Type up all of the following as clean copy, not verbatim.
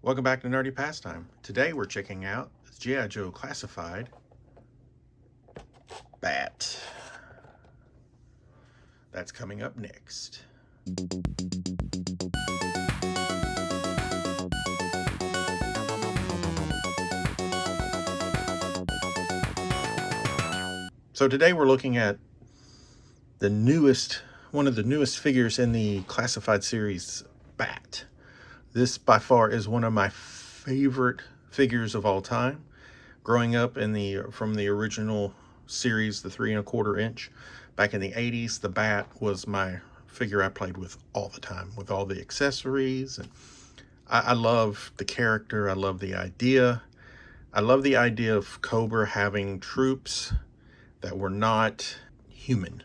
Welcome back to Nerdy Pastime. Today we're checking out G.I. Joe Classified Bat. That's coming up next. So today we're looking at one of the newest figures in the Classified series, Bat. This by far is one of my favorite figures of all time. Growing up from the original series, the 3 1/4 inch, back in the 80s, the Bat was my figure I played with all the time, with all the accessories. And I love the character. I love the idea. I love the idea of Cobra having troops that were not human.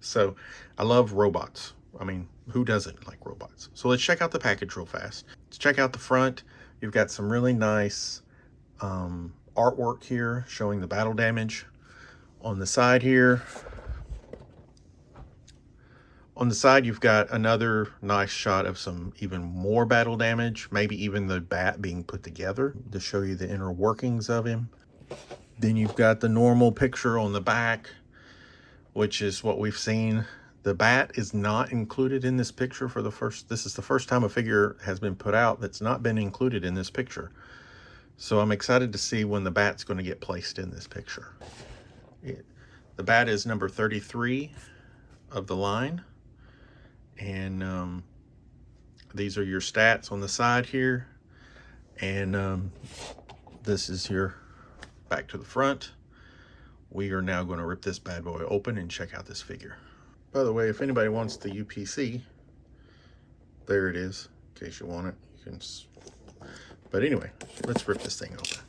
So I love robots. I mean, who doesn't like robots? So let's check out the package real fast. Let's check out the front. You've got some really nice artwork here showing the battle damage. On the side here, you've got another nice shot of some even more battle damage, maybe even the Bat being put together to show you the inner workings of him. Then you've got the normal picture on the back, which is what we've seen. The Bat is not included in this picture this is the first time a figure has been put out that's not been included in this picture. So I'm excited to see when the Bat's going to get placed in this picture. The Bat is number 33 of the line. And these are your stats on the side here. And this is your back to the front. We are now going to rip this bad boy open and check out this figure. By the way, if anybody wants the UPC, there it is. In case you want it, you can. But anyway, let's rip this thing open.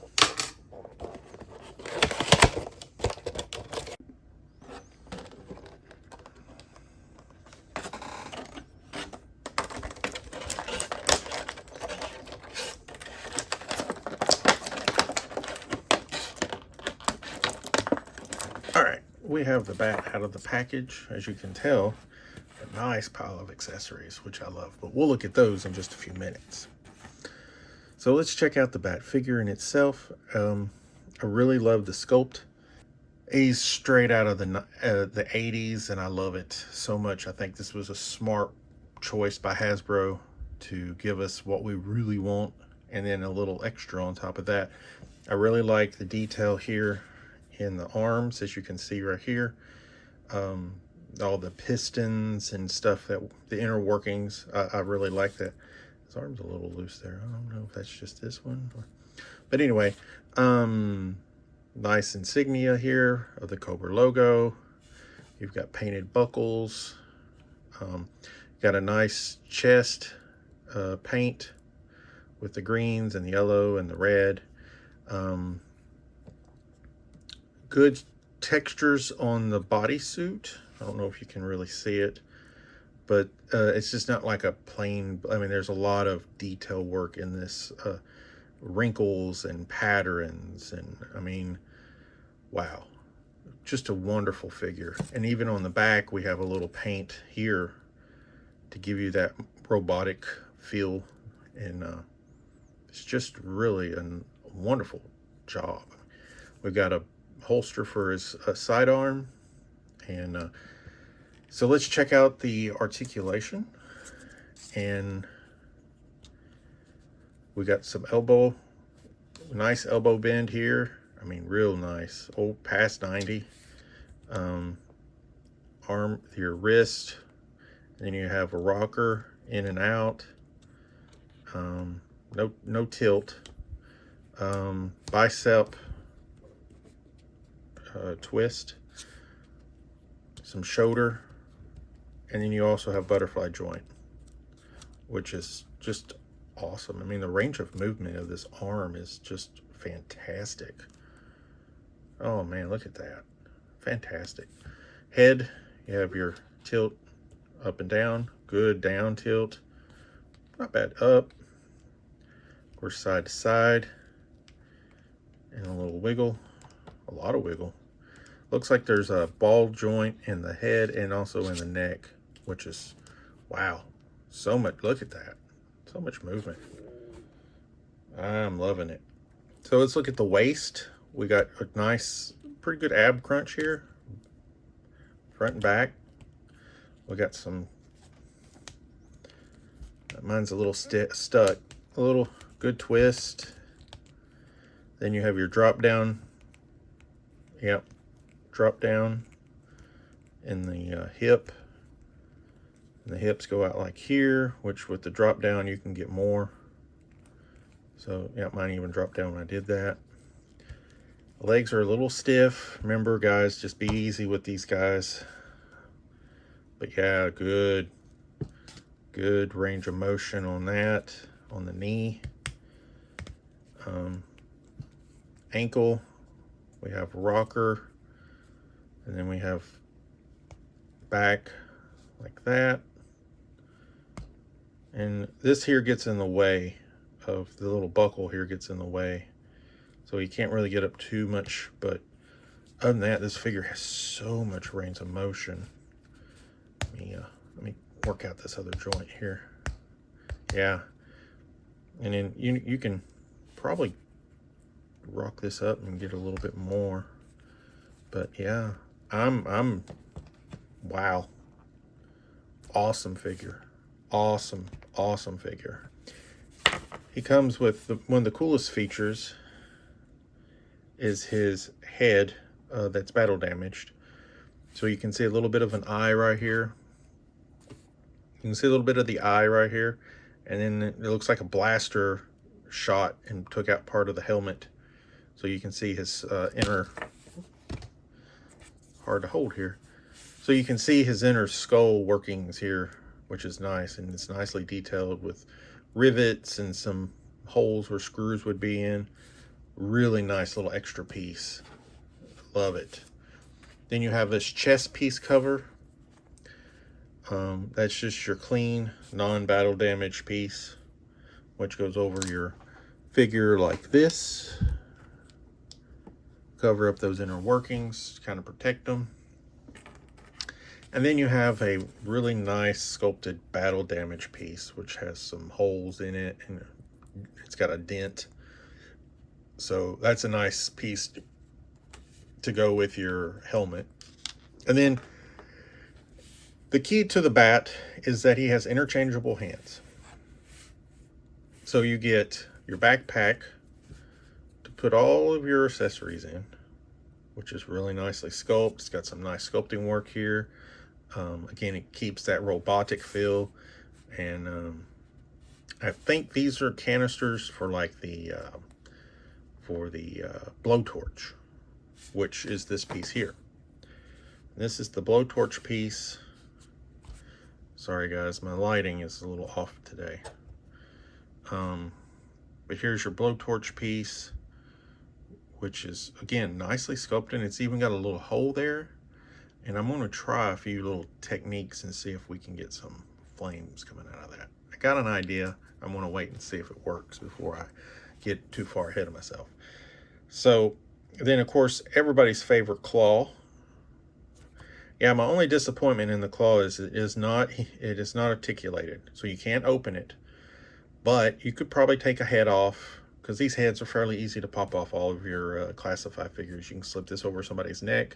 We have the Bat out of the package. As you can tell, a nice pile of accessories, which I love, but we'll look at those in just a few minutes. So let's check out the Bat figure in itself. I really love the sculpt. He's straight out of the 80s, and I love it so much. I think this was a smart choice by Hasbro to give us what we really want, and then a little extra on top of that. I really like the detail here in the arms, as you can see right here. All the pistons and stuff, that the inner workings, I really like that. His arm's a little loose there. I don't know if that's just this one, but anyway, nice insignia here of the Cobra logo. You've got painted buckles. Got a nice chest paint with the greens and the yellow and the red. Good textures on the bodysuit. I don't know if you can really see it, but it's just not like a plain, I mean, there's a lot of detail work in this, wrinkles and patterns, and I mean, wow, just a wonderful figure. And even on the back, we have a little paint here to give you that robotic feel, and it's just really a wonderful job. We've got a holster for his sidearm, and so let's check out the articulation. And we got some nice elbow bend here. I mean, real nice. Past 90. Arm, your wrist, and then you have a rocker in and out. No tilt. Bicep twist, some shoulder, and then you also have butterfly joint, which is just awesome. I mean, the range of movement of this arm is just fantastic. Oh man, look at that. Fantastic. Head, you have your tilt up and down. Good down tilt. Not bad up. Of course, side to side. And a little wiggle. A lot of wiggle. Looks like there's a ball joint in the head and also in the neck, which is, wow, so much. Look at that. So much movement. I'm loving it. So let's look at the waist. We got a nice, pretty good ab crunch here, front and back. We got some, mine's a little stuck, a little good twist. Then you have your drop down. Yep, drop down in the hip. And the hips go out like here, which with the drop down you can get more. So yeah, mine even dropped down when I did that. The legs are a little stiff. Remember, guys, just be easy with these guys. But yeah, good range of motion on that, on the knee. Ankle, we have rocker, and then we have back like that. And this here gets in the way of the little buckle here, gets in the way. So you can't really get up too much, but other than that, this figure has so much range of motion. Let me work out this other joint here. Yeah. And then you can probably rock this up and get a little bit more. But yeah, I'm wow. Awesome figure. Awesome figure. He comes with one of the coolest features is his head that's battle damaged. So you can see a little bit of an eye right here. You can see a little bit of the eye right here. And then it looks like a blaster shot and took out part of the helmet. So you can see his inner, hard to hold here. So you can see his inner skull workings here, which is nice. And it's nicely detailed with rivets and some holes where screws would be in. Really nice little extra piece. Love it. Then you have this chest piece cover. That's just your clean, non-battle damage piece, which goes over your figure like this. Cover up those inner workings, kind of protect them. And then you have a really nice sculpted battle damage piece, which has some holes in it, and it's got a dent. So that's a nice piece to go with your helmet. And then the key to the bat is that he has interchangeable hands. So you get your backpack to put all of your accessories in, which is really nicely sculpted. It's got some nice sculpting work here. Again, it keeps that robotic feel. And I think these are canisters for like the blowtorch, which is this piece here. This is the blowtorch piece. Sorry guys, my lighting is a little off today. But here's your blowtorch piece, which is, again, nicely sculpted. It's even got a little hole there. And I'm going to try a few little techniques and see if we can get some flames coming out of that. I got an idea. I'm going to wait and see if it works before I get too far ahead of myself. So then, of course, everybody's favorite claw. Yeah, my only disappointment in the claw is it is not articulated, so you can't open it. But you could probably take a head off, because these heads are fairly easy to pop off all of your classified figures. You can slip this over somebody's neck,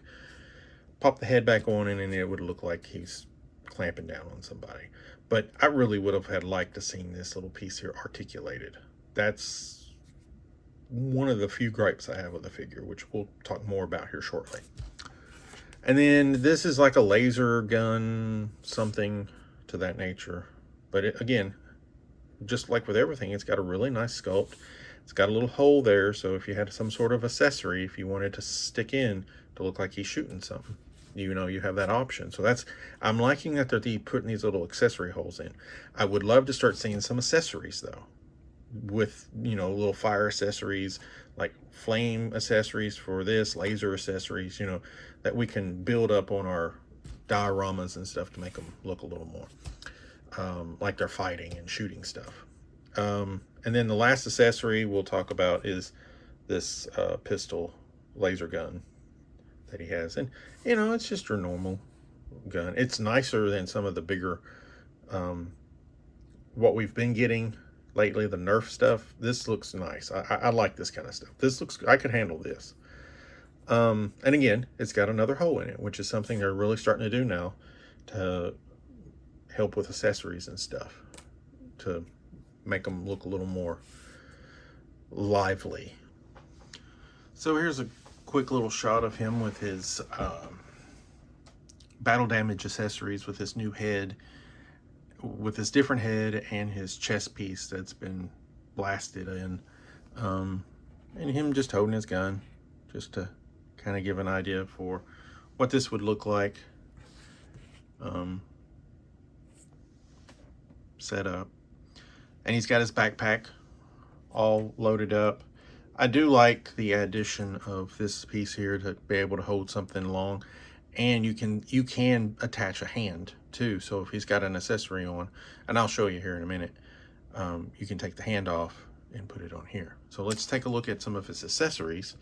pop the head back on, and it would look like he's clamping down on somebody. But I really would have liked to seen this little piece here articulated. That's one of the few gripes I have with the figure, which we'll talk more about here shortly. And then this is like a laser gun, something to that nature. But again, just like with everything, it's got a really nice sculpt. It's got a little hole there, so if you had some sort of accessory, if you wanted to stick in to look like he's shooting something, you have that option. So I'm liking that they're putting these little accessory holes in. I would love to start seeing some accessories though, with little fire accessories, like flame accessories for this, laser accessories, that we can build up on our dioramas and stuff to make them look a little more like they're fighting and shooting stuff. And then the last accessory we'll talk about is this pistol laser gun that he has. And it's just your normal gun. It's nicer than some of the bigger what we've been getting lately, the Nerf stuff, this looks nice. I like this kind of stuff. This looks, I could handle this. And again, it's got another hole in it, which is something they're really starting to do now to help with accessories and stuff, to make them look a little more lively. So here's a quick little shot of him with his battle damage accessories, with his new head, with his different head and his chest piece that's been blasted in, and him just holding his gun, just to kind of give an idea for what this would look like set up. And he's got his backpack all loaded up. I do like the addition of this piece here to be able to hold something long, and you can attach a hand too. So if he's got an accessory on, and I'll show you here in a minute, you can take the hand off and put it on here. So let's take a look at some of his accessories.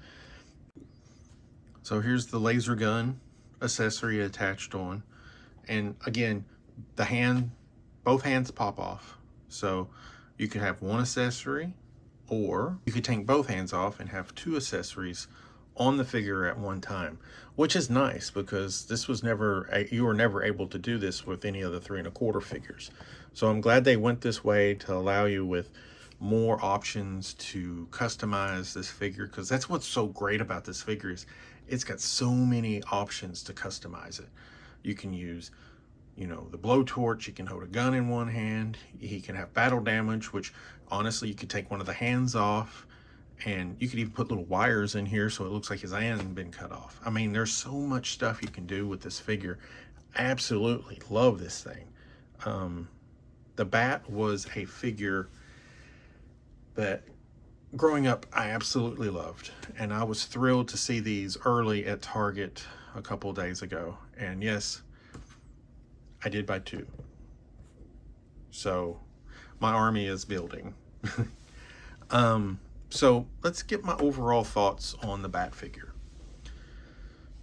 So here's the laser gun accessory attached on, and again, both hands pop off. So you could have one accessory, or you could take both hands off and have two accessories on the figure at one time, which is nice because this was you were never able to do this with any of the 3 1/4 figures. So I'm glad they went this way to allow you with more options to customize this figure, because that's what's so great about this figure, is it's got so many options to customize it. You can use, you know, the blowtorch, you can hold a gun in one hand, he can have battle damage, which honestly you could take one of the hands off, and you could even put little wires in here so it looks like his hand has been cut off. I mean, there's so much stuff you can do with this figure. Absolutely love this thing. The Bat was a figure that growing up I absolutely loved, and I was thrilled to see these early at Target a couple of days ago. And yes, I did buy 2. So my army is building. So let's get my overall thoughts on the Bat figure.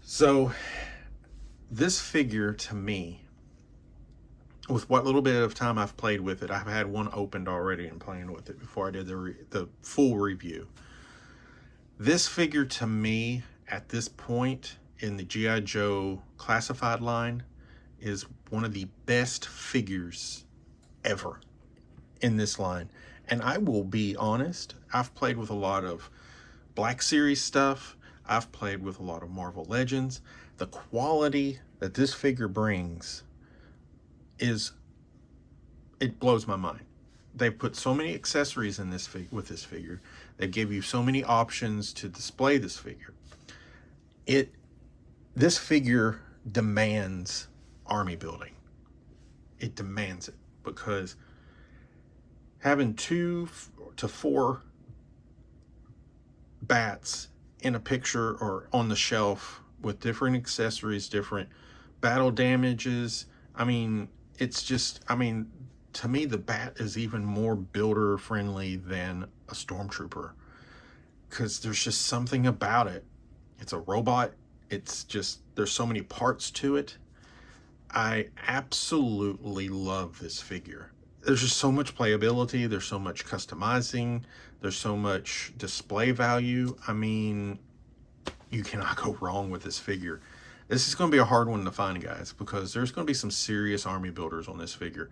So this figure, to me, with what little bit of time I've played with it, I've had one opened already and playing with it before I did the full review. This figure, to me, at this point in the G.I. Joe classified line, is one of the best figures ever in this line. And I will be honest, I've played with a lot of Black Series stuff. I've played with a lot of Marvel Legends. The quality that this figure brings it blows my mind. They've put so many accessories in this with this figure. They give you so many options to display this figure. This figure demands army building. It demands it, because having 2 to 4 bats in a picture or on the shelf with different accessories, different battle damages, I mean, it's just, I mean, to me, the Bat is even more builder friendly than a Stormtrooper, because there's just something about it. It's a robot. It's just, there's so many parts to it. I absolutely love this figure. There's just so much playability. There's so much customizing. There's so much display value. I mean, you cannot go wrong with this figure. This is going to be a hard one to find, guys, because there's going to be some serious army builders on this figure.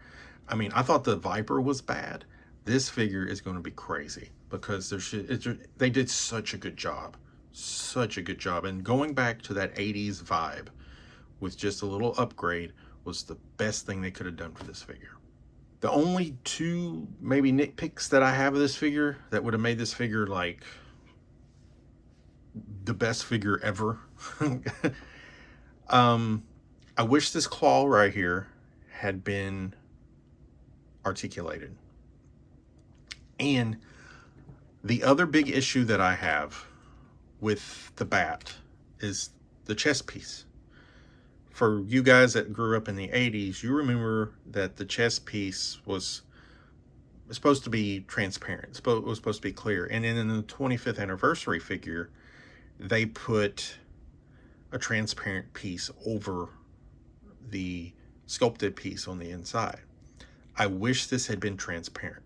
I mean, I thought the Viper was bad. This figure is going to be crazy, because they did such a good job. Such a good job. And going back to that 80s vibe with just a little upgrade was the best thing they could have done for this figure. The only 2 maybe nitpicks that I have of this figure that would have made this figure like the best figure ever. I wish this claw right here had been articulated. And the other big issue that I have with the Bat is the chest piece. For you guys that grew up in the 80s, you remember that the chest piece was supposed to be transparent. It was supposed to be clear. And then in the 25th anniversary figure, they put a transparent piece over the sculpted piece on the inside. I wish this had been transparent.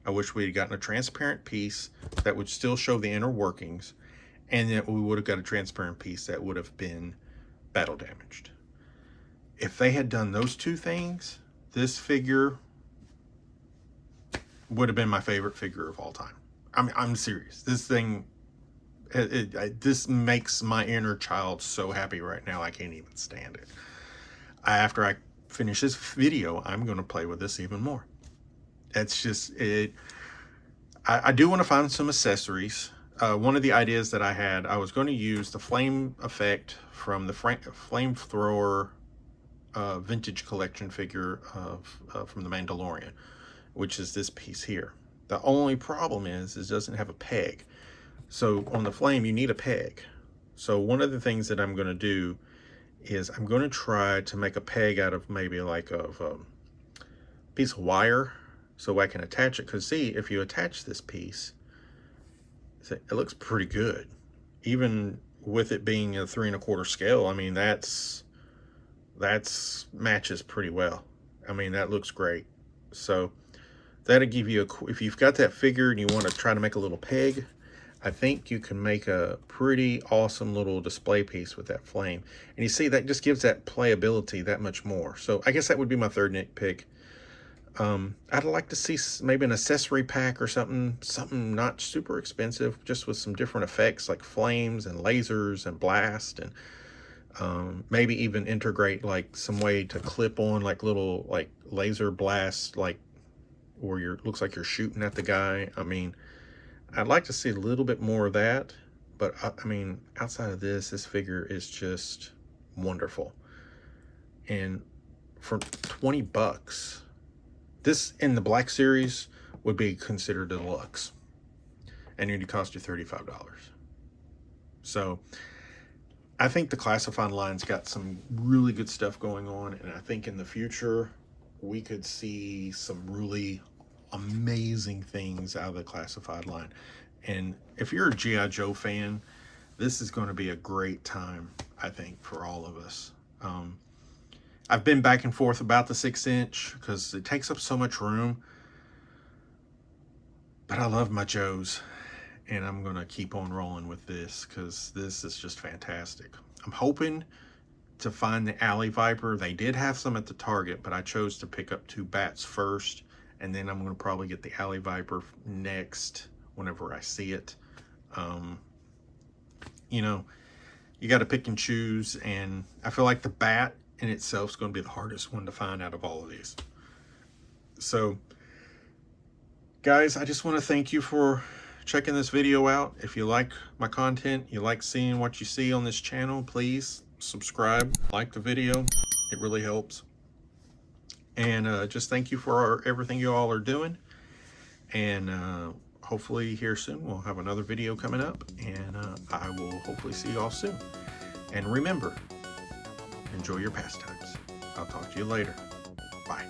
I wish we had gotten a transparent piece that would still show the inner workings, and that we would have got a transparent piece that would have been battle damaged. If they had done those two things, this figure would have been my favorite figure of all time. I'm serious. This thing, this makes my inner child so happy right now. I can't even stand it. After I finish this video, I'm going to play with this even more. It's just it. I do want to find some accessories. One of the ideas that I had, I was going to use the flame effect from the flamethrower vintage collection figure from the Mandalorian, which is this piece here. The only problem is it doesn't have a peg. So on the flame, you need a peg. So one of the things that I'm going to do is I'm going to try to make a peg out of maybe like a piece of wire so I can attach it. Because see, if you attach this piece, it looks pretty good. Even with it being a 3 1/4 scale, I mean, that's matches pretty well. I mean, that looks great. So that'll give you if you've got that figure and you want to try to make a little peg, I think you can make a pretty awesome little display piece with that flame. And you see, that just gives that playability that much more. So I guess that would be my third nitpick. I'd like to see maybe an accessory pack or something not super expensive, just with some different effects like flames and lasers and blast, and maybe even integrate like some way to clip on like little like laser blast, like where looks like you're shooting at the guy. I mean, I'd like to see a little bit more of that, but I mean, outside of this figure is just wonderful. And for 20 bucks, this in the Black Series would be considered deluxe, and it would cost you $35. So I think the Classified line's got some really good stuff going on, and I think in the future we could see some really amazing things out of the Classified line. And if you're a G.I. Joe fan, this is going to be a great time, I think, for all of us. I've been back and forth about the 6-inch because it takes up so much room, but I love my Joes, and I'm going to keep on rolling with this because this is just fantastic. I'm hoping to find the Alley Viper. They did have some at the Target, but I chose to pick up 2 bats first, and then I'm going to probably get the Alley Viper next whenever I see it. You know, you got to pick and choose, and I feel like the bat in itself is going to be the hardest one to find out of all of these. So guys, I just want to thank you for checking this video out. If you like my content, you like seeing what you see on this channel, please subscribe, like the video. It really helps. And just thank you for everything you all are doing. And hopefully here soon we'll have another video coming up, and I will hopefully see you all soon. And remember, enjoy your pastimes. I'll talk to you later. Bye.